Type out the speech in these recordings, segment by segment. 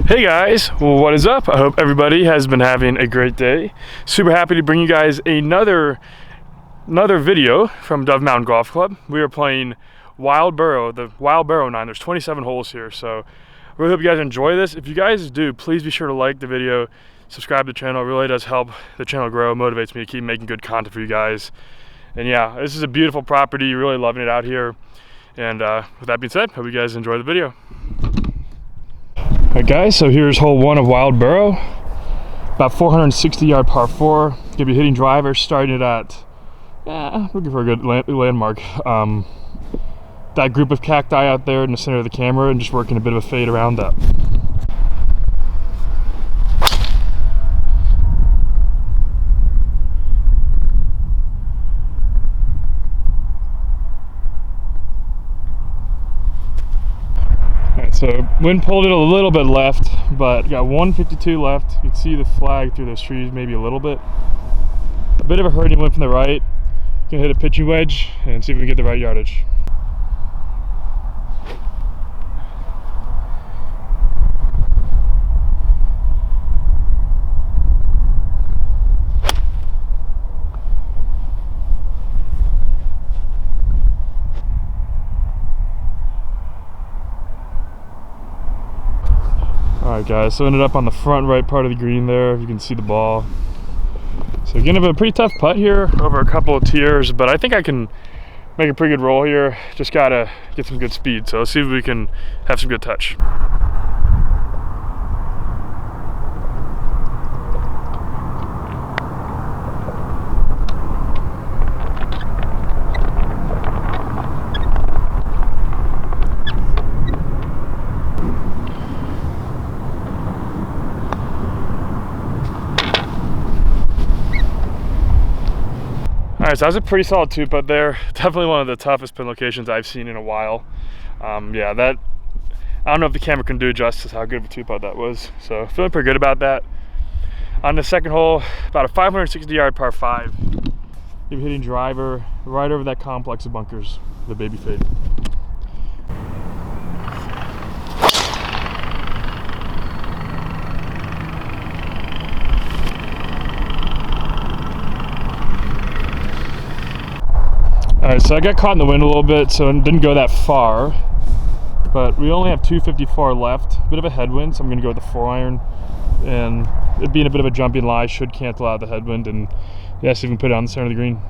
Hey guys, what is up? I hope everybody has been having a great day. Super happy to bring you guys another video from Dove Mountain Golf Club. We are playing Wild Burrow, the Wild Burrow 9. There's 27 holes here, so I really hope you guys enjoy this. If you guys do, please be sure to like the video, subscribe to the channel. It really does help the channel grow, motivates me to keep making good content for you guys. And yeah, this is a beautiful property, really loving it out here. And with that being said, hope you guys enjoy the video. Alright guys, so here's hole 1 of Wild Burrow. About 460 yard par 4. Gonna be hitting driver, starting it at, looking for a good landmark. That group of cacti out there in the center of the camera, and just working a bit of a fade around that. So wind pulled it a little bit left, but got 152 left. You can see the flag through those trees maybe a little bit. A bit of a hurting wind from the right. Gonna hit a pitching wedge and see if we can get the right yardage. Alright guys, so ended up on the front right part of the green there, if you can see the ball. So again, I have a pretty tough putt here over a couple of tiers, but I think I can make a pretty good roll here. Just gotta get some good speed, so let's see if we can have some good touch. Alright, so that was a pretty solid 2-putt there. Definitely one of the toughest pin locations I've seen in a while. Yeah, that, I don't know if the camera can do justice how good of a 2-putt that was. So feeling pretty good about that. On the second hole, about a 560 yard par 5. You're hitting driver right over that complex of bunkers, the baby fade. Alright, so I got caught in the wind a little bit, so it didn't go that far. But we only have 254 left. A bit of a headwind, so I'm going to go with the 4-iron. And it being a bit of a jumping lie should cancel out the headwind, and yeah, see if we can put it on the center of the green.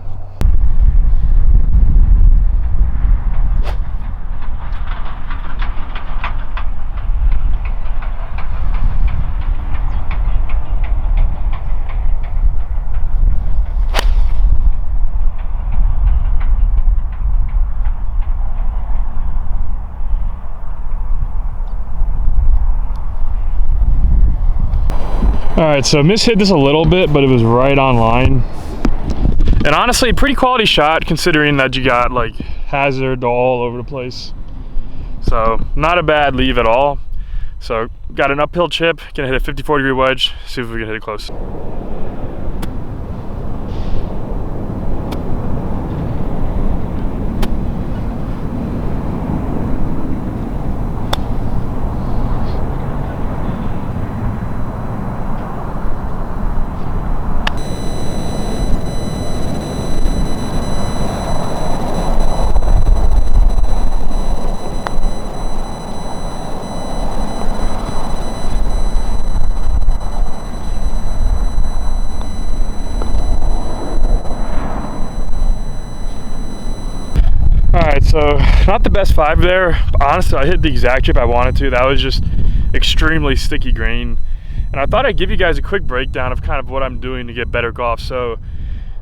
Alright, so mishit this a little bit, but it was right on line. And honestly, pretty quality shot considering that you got like hazard all over the place. So not a bad leave at all. So got an uphill chip, gonna hit a 54-degree wedge, see if we can hit it close. Alright, so not the best 5 there. Honestly, I hit the exact chip I wanted to. That was just extremely sticky grain. And I thought I'd give you guys a quick breakdown of kind of what I'm doing to get better golf. So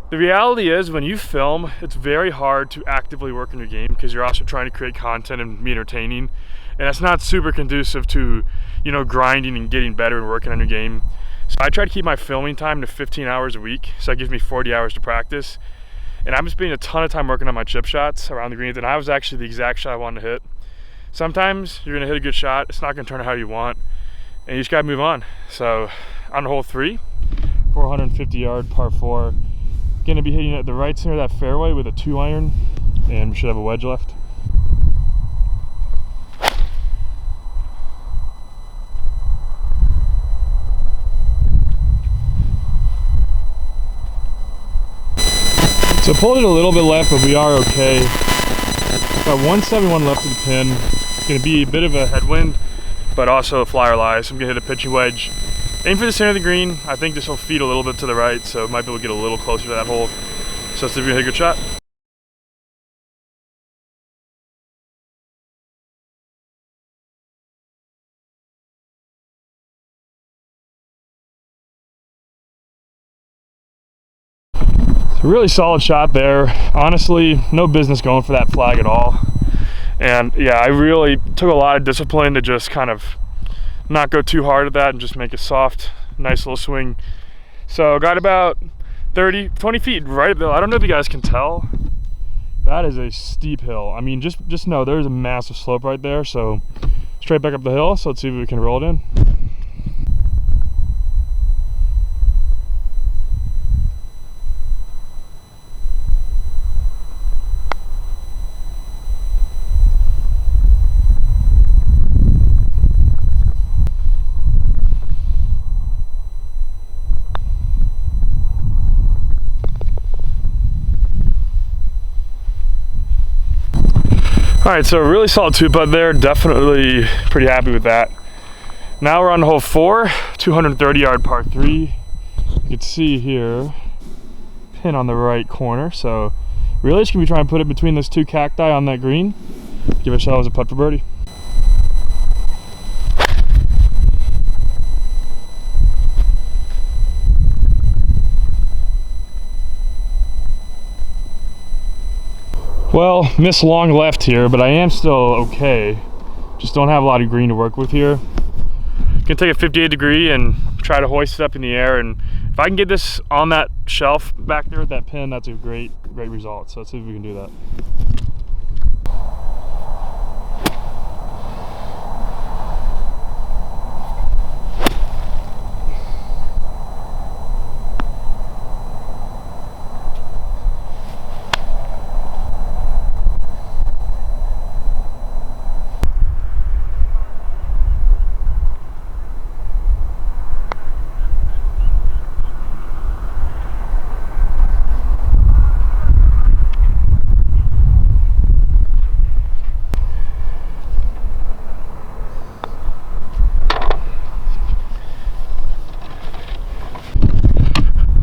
the reality is when you film, it's very hard to actively work in your game because you're also trying to create content and be entertaining. And that's not super conducive to, you know, grinding and getting better and working on your game. So I try to keep my filming time to 15 hours a week. So that gives me 40 hours to practice. And I'm spending a ton of time working on my chip shots around the greens, and I was actually the exact shot I wanted to hit. Sometimes you're gonna hit a good shot, it's not gonna turn out how you want, and you just gotta move on. So on hole 3, 450 yard par 4, gonna be hitting at the right center of that fairway with a 2-iron, and we should have a wedge left. So pulled it a little bit left, but we are okay. Got 171 left of the pin. It's gonna be a bit of a headwind, but also a flyer lie. So I'm gonna hit a pitching wedge. Aim for the center of the green. I think this will feed a little bit to the right, so might be able to get a little closer to that hole. So let's see if we can hit a good shot. It's a really solid shot there. Honestly, no business going for that flag at all. And yeah, I really took a lot of discipline to just kind of not go too hard at that and just make a soft, nice little swing. So got about 20 feet right up there. I don't know if you guys can tell. That is a steep hill. I mean, just know there's a massive slope right there. So straight back up the hill. So let's see if we can roll it in. All right, so a really solid two putt there. Definitely pretty happy with that. Now we're on hole 4, 230 yard par 3. You can see here, pin on the right corner. So really just gonna be trying to put it between those two cacti on that green. Give ourselves a putt for birdie. Well, missed long left here, but I am still okay. Just don't have a lot of green to work with here. Gonna take a 58 degree and try to hoist it up in the air, and if I can get this on that shelf back there at that pin, that's a great result. So let's see if we can do that.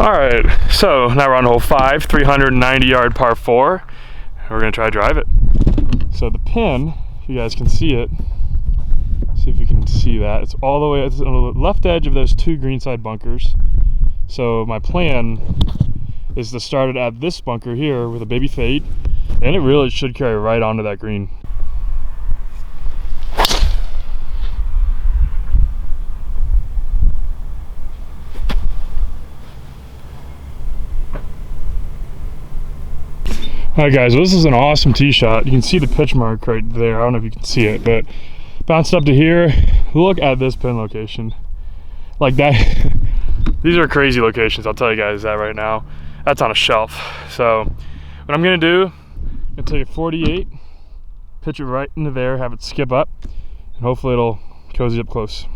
All right, so now we're on hole 5, 390 yard par 4. We're gonna try to drive it. So the pin, if you guys can see it, see if you can see that. It's all the way, it's on the left edge of those two greenside bunkers. So my plan is to start it at this bunker here with a baby fade, and it really should carry right onto that green. Alright guys, well, this is an awesome tee shot. You can see the pitch mark right there. I don't know if you can see it, but bounced up to here. Look at this pin location. Like that. These are crazy locations, I'll tell you guys that right now. That's on a shelf. So what I'm gonna do, I'm gonna take a 48, pitch it right into there, have it skip up, and hopefully it'll cozy up close.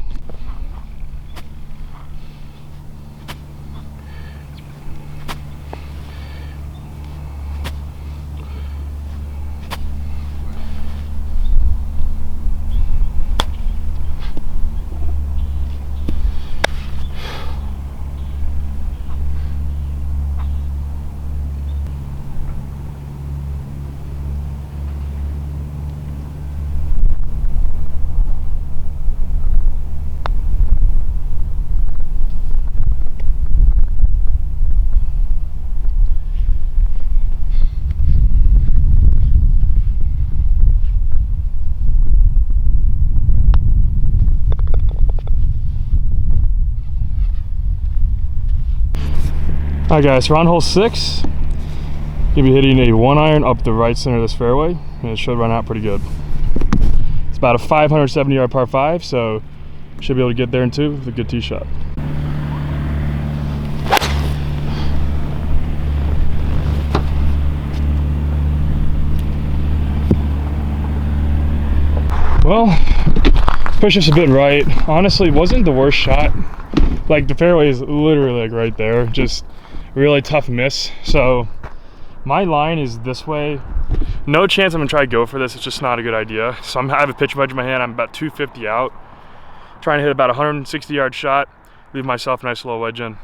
Alright guys, so we're on hole 6. Gonna be hitting a 1-iron up the right center of this fairway, and it should run out pretty good. It's about a 570 yard par 5, so should be able to get there in 2 with a good tee shot. Well, push this a bit right. Honestly, it wasn't the worst shot. Like the fairway is literally like right there, just really tough miss. So My line is this way. No chance I'm gonna try to go for this. It's just not a good idea. So I have a pitching wedge in my hand. I'm about 250 out. Trying to hit about a 160-yard shot. Leave myself a nice little wedge in.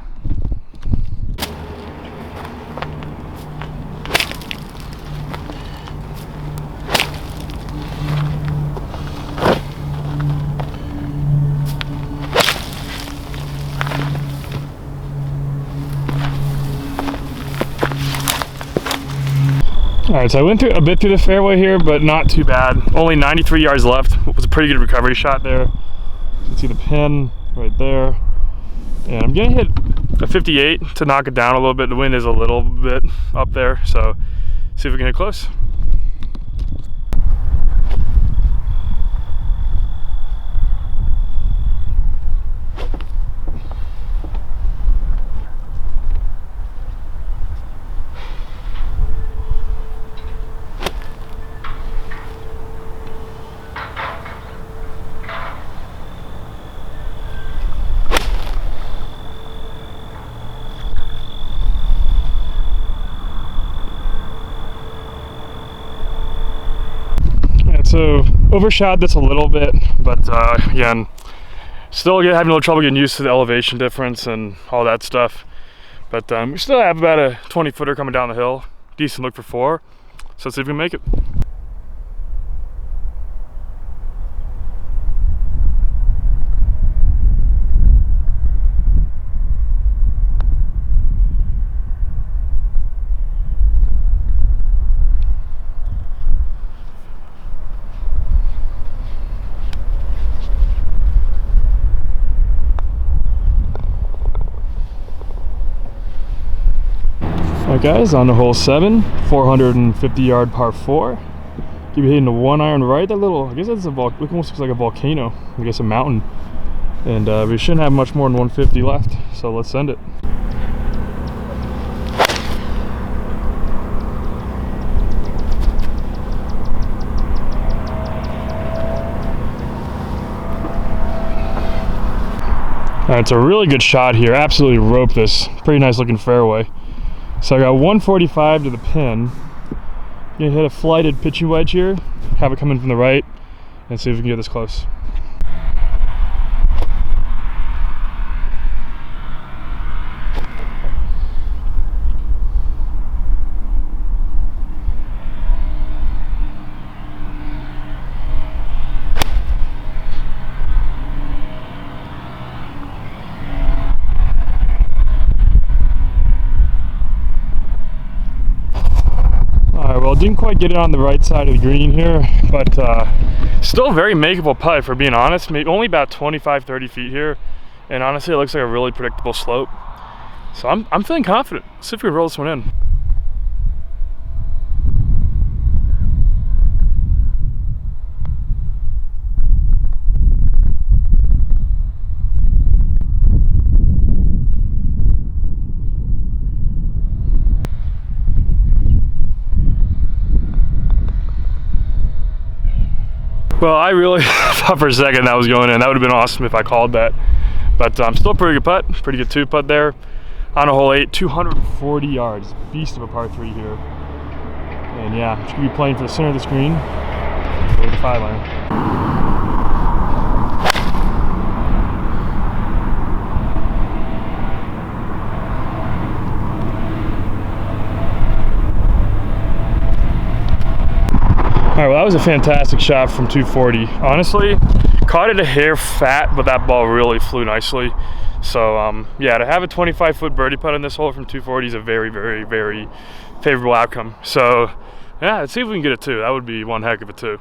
All right, so I went through a bit through the fairway here, but not too bad. Only 93 yards left. It was a pretty good recovery shot there. You can see the pin right there. And I'm gonna hit a 58 to knock it down a little bit. The wind is a little bit up there, so see if we can hit close. So overshot this a little bit, but again, still having a little trouble getting used to the elevation difference and all that stuff. But we still have about a 20-footer coming down the hill. Decent look for 4. So let's see if we can make it. Alright guys, on to hole 7, 450-yard par 4. Keep hitting the 1-iron right. That little, I guess that's almost looks like a volcano. I guess a mountain. And we shouldn't have much more than 150 left. So let's send it. Alright, it's a really good shot here. Absolutely rope this. Pretty nice looking fairway. So I got 145 to the pin. I'm gonna hit a flighted pitching wedge here, have it come in from the right, and see if we can get this close. Well, didn't quite get it on the right side of the green here, but still very makeable putt, for being honest. Maybe only about 25-30 feet here, and honestly it looks like a really predictable slope. So I'm feeling confident. Let's see if we can roll this one in. Well, I really thought for a second that was going in. That would have been awesome if I called that. But still a pretty good putt. Pretty good 2-putt there. On a hole 8, 240 yards. Beast of a par 3 here. And yeah, just gonna be playing for the center of the screen. With the 5-iron. Alright, well that was a fantastic shot from 240. Honestly, caught it a hair fat, but that ball really flew nicely. So yeah, to have a 25-foot birdie putt on this hole from 240 is a very, very, very favorable outcome. So yeah, let's see if we can get a 2. That would be one heck of a 2.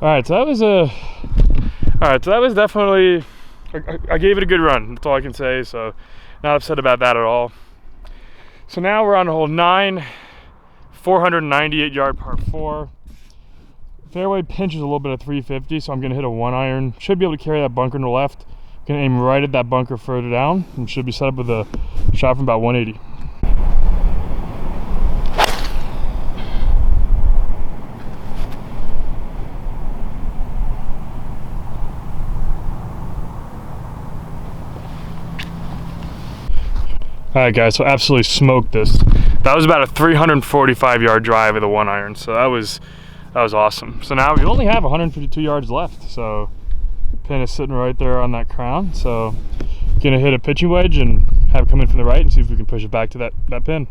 Alright, so that was definitely, I gave it a good run. That's all I can say, so not upset about that at all. So now we're on hole 9, 498-yard par 4. Fairway pinches a little bit of 350, so I'm going to hit a 1-iron. Should be able to carry that bunker to the left Gonna aim right at that bunker further down and should be set up with a shot from about 180. Alright guys, so absolutely smoked this. That was about a 345-yard drive with a 1-iron, so that was awesome. So now we only have 152 yards left, so pin is sitting right there on that crown. So gonna hit a pitching wedge and have it come in from the right and see if we can push it back to that pin.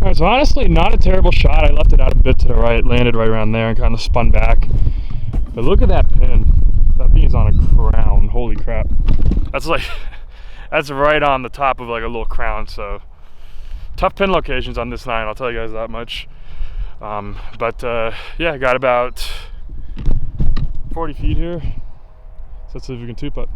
Alright, so honestly, not a terrible shot. I left it out a bit to the right, landed right around there and kind of spun back. But look at that pin. That thing is on a crown. Holy crap. That's like, that's right on the top of like a little crown. So tough pin locations on this 9, I'll tell you guys that much. Yeah, got about 40 feet here. So let's see if we can two putt.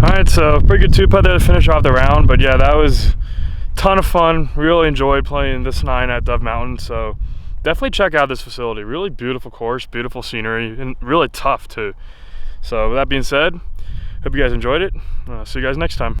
Alright, so pretty good 2-putt there to finish off the round, but yeah, that was a ton of fun. Really enjoyed playing this 9 at Dove Mountain, so definitely check out this facility. Really beautiful course, beautiful scenery, and really tough too. So with that being said, hope you guys enjoyed it. See you guys next time.